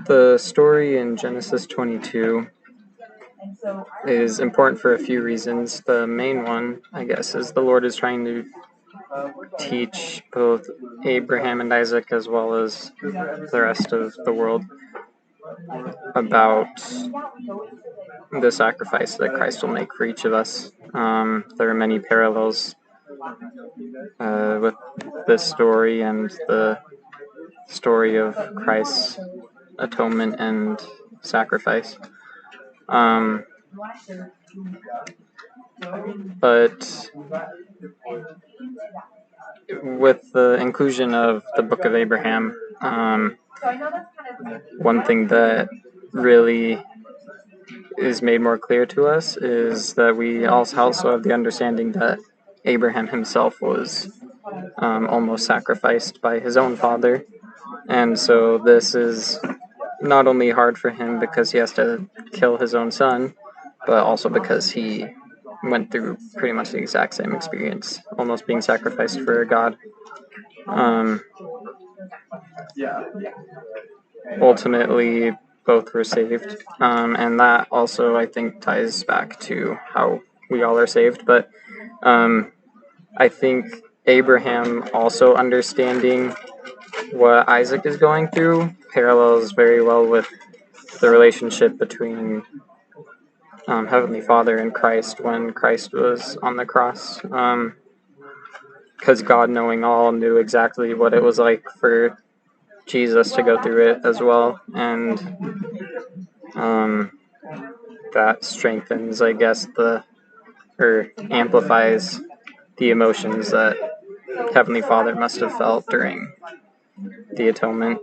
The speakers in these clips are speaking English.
The story in Genesis 22 is important for a few reasons. The main one, I guess, is the Lord is trying to teach both Abraham and Isaac, as well as the rest of the world, about the sacrifice that Christ will make for each of us. There are many parallels with this story and the story of Christ's atonement and sacrifice. But with the inclusion of the Book of Abraham, one thing that really is made more clear to us is that we also have the understanding that Abraham himself was almost sacrificed by his own father. And so this is not only hard for him because he has to kill his own son, but also because he went through pretty much the exact same experience, almost being sacrificed for God. Ultimately, both were saved, and that also, I think, ties back to how we all are saved. But I think Abraham also understanding what Isaac is going through parallels very well with the relationship between Heavenly Father and Christ when Christ was on the cross. Because God, knowing all, knew exactly what it was like for Jesus to go through it as well, and that strengthens, I guess, or amplifies the emotions that Heavenly Father must have felt during the atonement.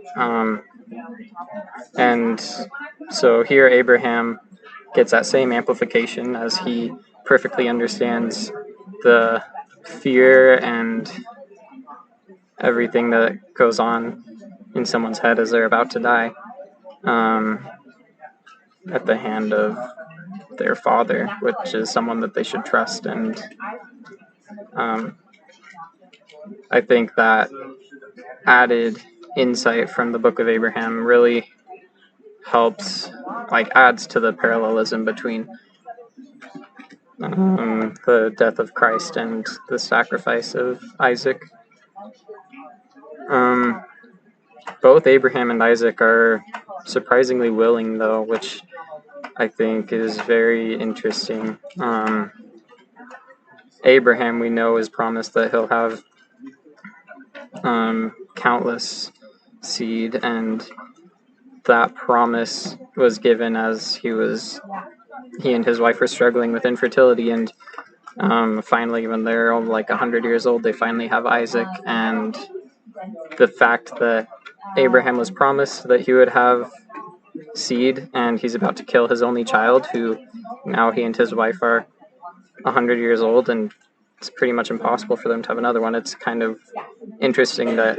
And so here Abraham gets that same amplification as he perfectly understands the fear and everything that goes on in someone's head as they're about to die at the hand of their father, which is someone that they should trust. And I think that added insight from the Book of Abraham really adds to the parallelism between the death of Christ and the sacrifice of Isaac. Both Abraham and Isaac are surprisingly willing, though, which I think is very interesting. Abraham, we know, is promised that he'll have countless seed, and that promise was given as he and his wife were struggling with infertility, and finally, when they're like 100 years old, they finally have Isaac. And the fact that Abraham was promised that he would have seed, and he's about to kill his only child, who now he and his wife are 100 years old, and it's pretty much impossible for them to have another one. It's kind of interesting that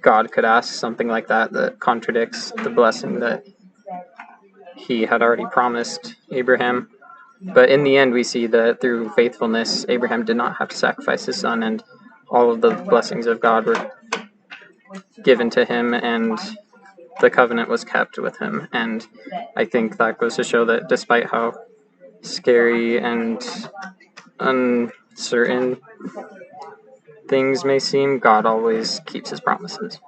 God could ask something like that contradicts the blessing that he had already promised Abraham. But in the end, we see that through faithfulness, Abraham did not have to sacrifice his son, and all of the blessings of God were given to him, and the covenant was kept with him. And I think that goes to show that despite how scary and uncertain things may seem, God always keeps his promises.